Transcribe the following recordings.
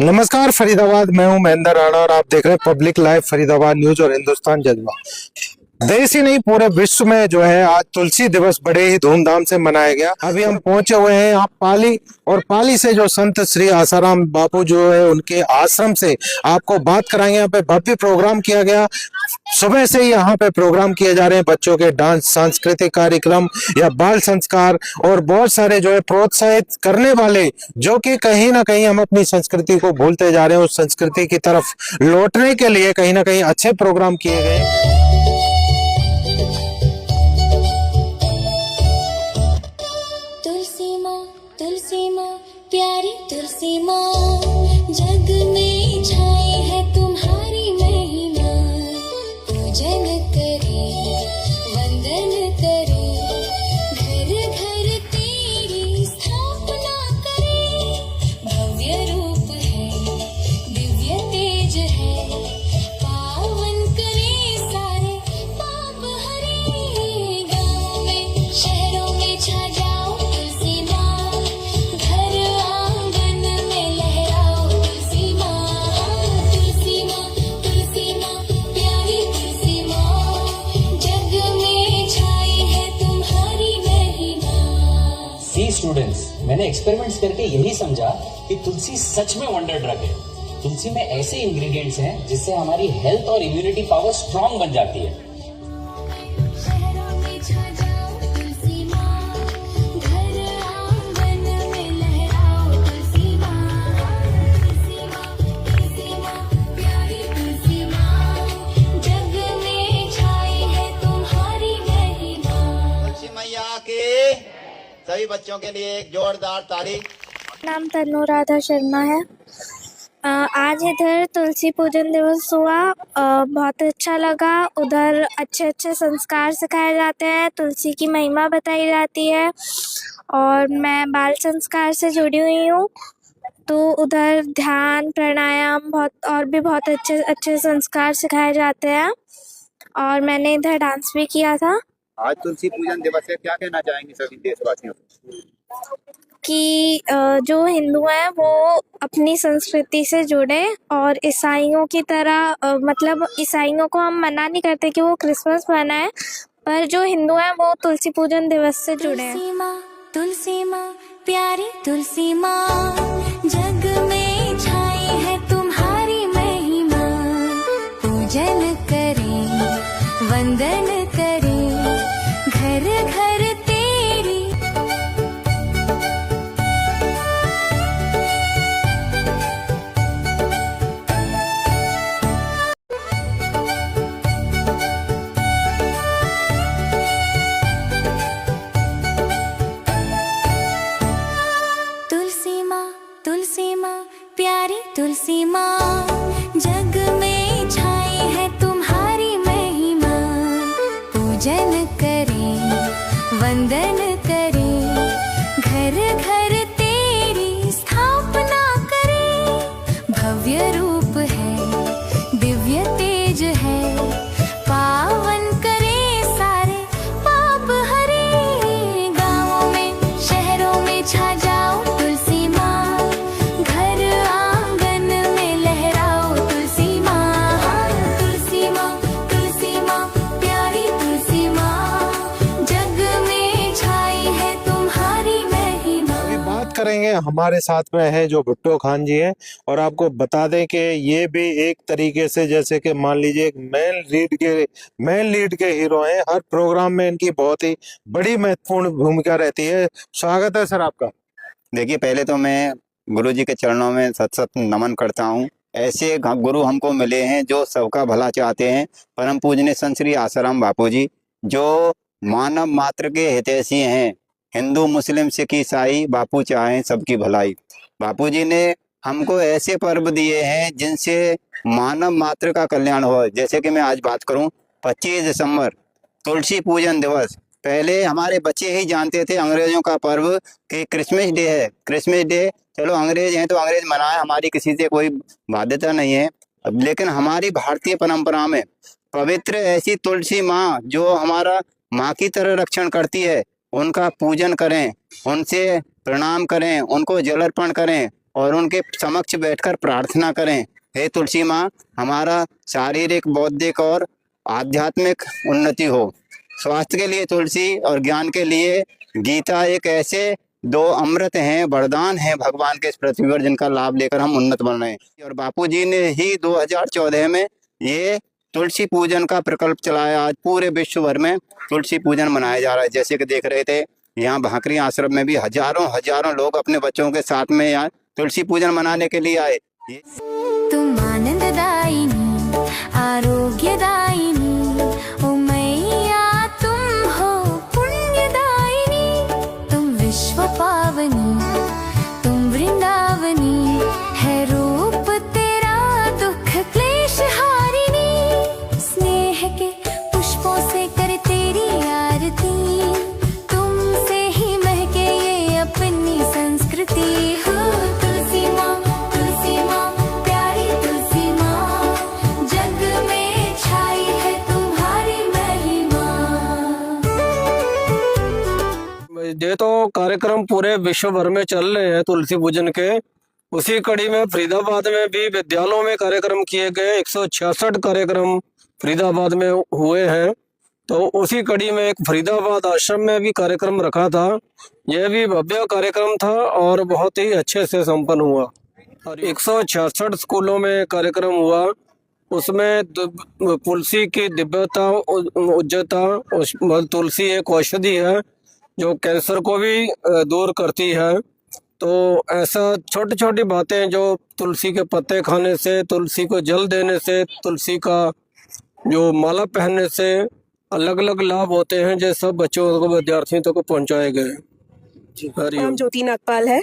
नमस्कार फरीदाबाद, मैं हूं महेंद्र राणा और आप देख रहे हैं पब्लिक लाइव फरीदाबाद न्यूज और हिंदुस्तान जज्बा। देश ही नहीं पूरे विश्व में जो है आज तुलसी दिवस बड़े ही धूमधाम से मनाया गया। अभी हम पहुंचे हुए हैं यहाँ पाली, और पाली से जो संत श्री आसाराम बापू जो है उनके आश्रम से आपको बात कराएंगे। यहाँ पे भव्य प्रोग्राम किया गया, सुबह से ही यहाँ पे प्रोग्राम किए जा रहे हैं, बच्चों के डांस, सांस्कृतिक कार्यक्रम या बाल संस्कार और बहुत सारे जो है प्रोत्साहित करने वाले, जो कि कहीं ना कहीं हम अपनी संस्कृति को भूलते जा रहे हैं, उस संस्कृति की तरफ लौटने के लिए कहीं ना कहीं अच्छे प्रोग्राम किए गए। तुलसी माँ प्यारी तुलसी माँ, जग में छाई है तुम्हारी महिमा। पूजन करे वंदन करे, घर घर तेरी स्थापना करे। भव्य रूप है दिव्य तेज है, पावन करे सारे पाप हरे। गाँव में शहरों में छा जाओ तुलसी माँ, घर आंगन में लहराओ तुलसी माँ। तुलसी माँ प्यारी तुलसी माँ, जग में छाई है तुम्हारी महिमा। सी स्टूडेंट्स, मैंने एक्सपेरिमेंट्स करके यही समझा कि तुलसी सच में वंडर ड्रग है। तुलसी में ऐसे इंग्रेडिएंट्स हैं जिससे हमारी हेल्थ और इम्यूनिटी पावर स्ट्रांग बन जाती है। शहरों में छा जाओ तुलसी माँ, घर आंगन में लहराओ तुलसी माँ। तुलसी माँ प्यारी तुलसी माँ, जग में छाई है तुम्हारी महिमा। तुलसी मैया के सभी बच्चों के लिए एक जोरदार ताली। नाम तनु राधा शर्मा है। आज इधर तुलसी पूजन दिवस हुआ, बहुत अच्छा लगा। उधर अच्छे अच्छे संस्कार सिखाए जाते हैं, तुलसी की महिमा बताई जाती है, और मैं बाल संस्कार से जुड़ी हुई हूँ, तो उधर ध्यान, प्राणायाम बहुत अच्छे अच्छे संस्कार सिखाए जाते हैं, और मैंने इधर डांस भी किया था। आज तुलसी पूजन दिवस है, क्या कहना चाहेंगे सभी देशवासियों को? कि जो हिंदू हैं वो अपनी संस्कृति से जुड़े, और ईसाइयों की तरह मतलब ईसाइयों को हम मना नहीं करते कि वो क्रिसमस मनाएं, पर जो हिंदू हैं वो तुलसी पूजन दिवस से जुड़े हैं। तुलसी माँ प्यारी तुलसी माँ, जग में छाई है तुम्हारी महिमा। पूजन करे वंदन करे, घर घर तेरी। तुलसी माँ प्यारी तुलसी माँ, जग में छाई है तुम्हारी महिमा। पूजन करे वंदन करे, घर घर तेरी स्थापना करे। भव्य रूप है दिव्य तेज है, पावन करे सारे पाप हरे। गाँवों में शहरों में छा जाओ तुलसी माँ, घर आंगन में लहराओ तुलसी माँ। तुलसी माँ प्यारी तुलसी माँ, जग में छाई है तुम्हारी महिमा। अभी बात करेंगे, हमारे साथ में है जो भुट्टो खान जी हैं, और आपको बता दें कि ये भी एक तरीके से जैसे कि मान लीजिए एक मेन लीड के हीरो हैं। हर प्रोग्राम में इनकी बहुत ही बड़ी महत्वपूर्ण भूमिका रहती है। स्वागत है सर आपका। देखिए, पहले तो मैं गुरु जी के चरणों में सत सत नमन करता हूँ। ऐसे गुरु हमको मिले हैं जो सबका भला चाहते हैं। परम पूजनीय संत श्री आसाराम बापू जी, जो मानव मात्र के हितैषी हैं। हिंदू मुस्लिम सिख ईसाई बापू चाहें सबकी भलाई। बापू जी ने हमको ऐसे पर्व दिए हैं जिनसे मानव मात्र का कल्याण हो। जैसे कि मैं आज बात करूं, 25 दिसंबर तुलसी पूजन दिवस। पहले हमारे बच्चे ही जानते थे अंग्रेजों का पर्व कि क्रिसमस डे है। क्रिसमस डे, चलो अंग्रेज हैं तो अंग्रेज मनाए, हमारी किसी से कोई बाध्यता नहीं है। लेकिन हमारी भारतीय परंपरा में पवित्र ऐसी तुलसी माँ, जो हमारा माँ की तरह रक्षण करती है, उनका पूजन करें, उनसे प्रणाम करें, उनको जल अर्पण करें और उनके समक्ष बैठकर प्रार्थना करें। हे तुलसी माँ, हमारा शारीरिक, बौद्धिक और आध्यात्मिक उन्नति हो। स्वास्थ्य के लिए तुलसी और ज्ञान के लिए गीता एक ऐसे दो अमृत हैं, वरदान हैं भगवान के इस पृथ्वी पर, जिनका लाभ लेकर हम उन्नत बन रहे हैं। और बापूजी ने ही 2014 में ये तुलसी पूजन का प्रकल्प चलाया। आज पूरे विश्व भर में तुलसी पूजन मनाया जा रहा है। जैसे कि देख रहे थे, यहाँ भाकरी आश्रम में भी हजारों लोग अपने बच्चों के साथ में यहाँ तुलसी पूजन मनाने के लिए आए। तुम आनंददायिनी, आरोग्यदायिनी, ओ मैया तुम हो पुण्यदायिनी, तुम विश्व पावनी, तुम वृंदावनी, है रूप तेरा दुख क्लेश हारिनी, स्नेह के पुष्पों से कर तेरी आरती, तुमसे ही महके ये अपनी संस्कृति हो। तुलसी माँ, तुलसी माँ, प्यारी तुलसी माँ, जग में छाई है तुम्हारी महिमा। ये तो कार्यक्रम पूरे विश्व भर में चल रहे हैं तुलसी पूजन के। उसी कड़ी में फरीदाबाद में भी विद्यालयों में कार्यक्रम किए गए। 166 कार्यक्रम फरीदाबाद में हुए हैं। तो उसी कड़ी में एक फरीदाबाद आश्रम में भी कार्यक्रम रखा था। यह भी भव्य कार्यक्रम था और बहुत ही अच्छे से संपन्न हुआ। और 166 स्कूलों में कार्यक्रम हुआ। उसमें तुलसी की दिव्यता, उज्जता, तुलसी एक औषधि है जो कैंसर को भी दूर करती है। तो ऐसा छोटी छोटी बातें जो तुलसी के पत्ते खाने से, तुलसी को जल देने से, तुलसी का जो माला पहनने से अलग अलग लाभ होते हैं, जो सब बच्चों को, विद्यार्थियों तक पहुंचाए गए। नाम ज्योति नागपाल है।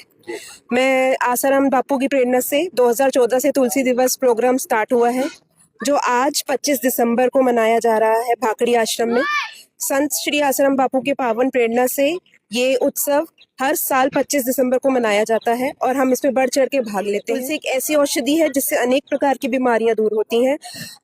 मैं आसाराम बापू की प्रेरणा से 2014 से तुलसी दिवस प्रोग्राम स्टार्ट हुआ है, जो आज 25 दिसंबर को मनाया जा रहा है भाकड़ी आश्रम में। संत श्री आसाराम बापू के पावन प्रेरणा से ये उत्सव हर साल 25 दिसंबर को मनाया जाता है और हम इसमें बढ़ चढ़ के भाग लेते हैं। तुलसी एक ऐसी औषधि है जिससे अनेक प्रकार की बीमारियां दूर होती हैं।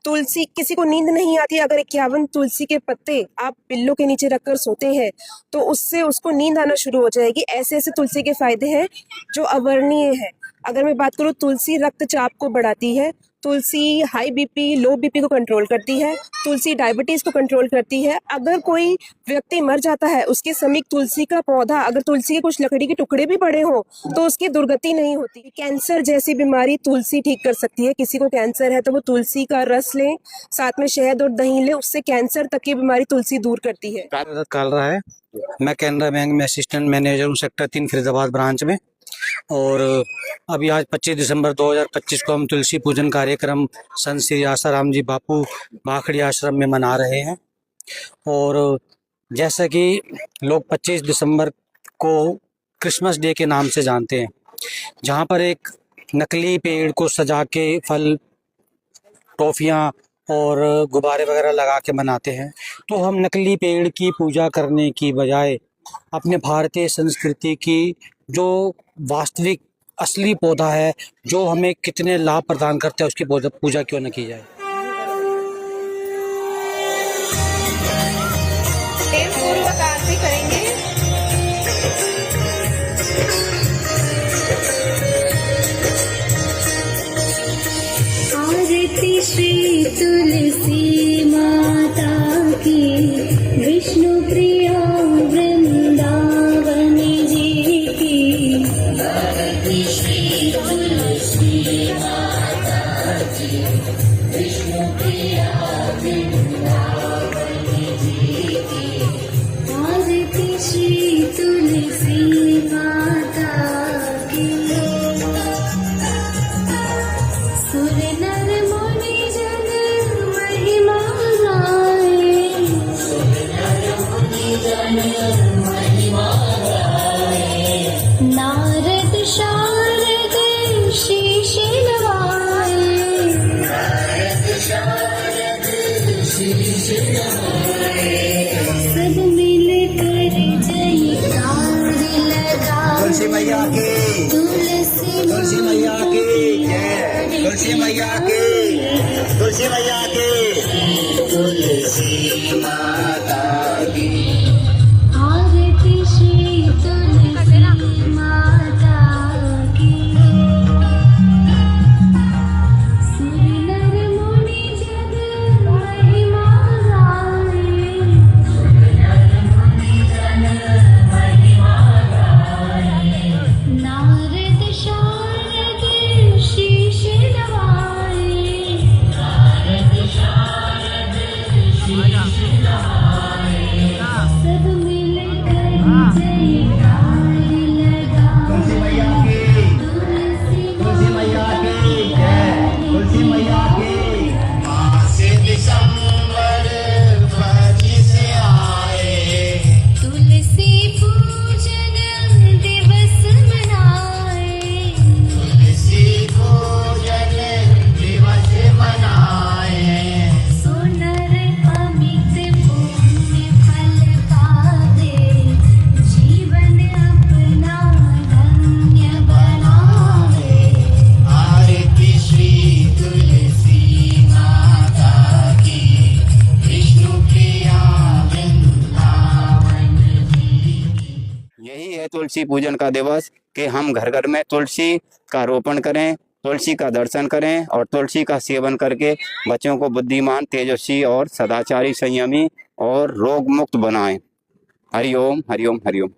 तुलसी, किसी को नींद नहीं आती, अगर 51 तुलसी के पत्ते आप पिल्लों के नीचे रखकर सोते हैं तो उससे उसको नींद आना शुरू हो जाएगी। ऐसे ऐसे तुलसी के फायदे हैं जो अवर्णनीय है। अगर मैं बात करूँ, तुलसी रक्तचाप को बढ़ाती है, तुलसी हाई बीपी, लो बीपी को कंट्रोल करती है, तुलसी डायबिटीज को कंट्रोल करती है। अगर कोई व्यक्ति मर जाता है, उसके समीप तुलसी का पौधा, अगर तुलसी के कुछ लकड़ी के टुकड़े भी पड़े हो तो उसकी दुर्गति नहीं होती। कैंसर जैसी बीमारी तुलसी ठीक कर सकती है। किसी को कैंसर है तो वो तुलसी का रस लें, साथ में शहद और दही लें, उससे कैंसर तक की बीमारी तुलसी दूर करती है। कालरा है, मैं कैनरा बैंक में असिस्टेंट मैनेजर हूँ, सेक्टर 3 फरीदाबाद ब्रांच में। और अभी आज 25 दिसंबर 2025 को हम तुलसी पूजन कार्यक्रम संत श्री आसाराम जी बापू भाकड़ी आश्रम में मना रहे हैं। और जैसा कि लोग 25 दिसंबर को क्रिसमस डे के नाम से जानते हैं, जहां पर एक नकली पेड़ को सजा के फल, टॉफियां और गुब्बारे वगैरह लगा के मनाते हैं, तो हम नकली पेड़ की पूजा करने की बजाय अपने भारतीय संस्कृति की जो वास्तविक असली पौधा है, जो हमें कितने लाभ प्रदान करता है, उसकी पूजा क्यों न की जाए। आरती करेंगे। आरती श्री तुलसी माता की, विष्णु प्रिया वृंदावनी जी की। आरती श्री तुलसी माता की, विष्णु प्रिया वृंदावनी जी की। आरती श्री तुलसी माता की। सुर नर मुनि जन महिमा गाए, सुर नर मुनि जन महिमा गाए। नारद शारद शीश नवाए, नारद शारद शीश नवाए। सब मिलकर जयकार लगा, तुलसी मैया की, तुलसी मैया की जय, तुलसी मैया की, तुलसी मैया की, तुलसी माता की। आरती श्री तुलसी माता की। तुलसी पूजन का दिवस कि हम घर घर में तुलसी का रोपण करें, तुलसी का दर्शन करें और तुलसी का सेवन करके बच्चों को बुद्धिमान, तेजस्वी और सदाचारी, संयमी और रोग मुक्त बनाएं। हरिओम हरिओम हरिओम।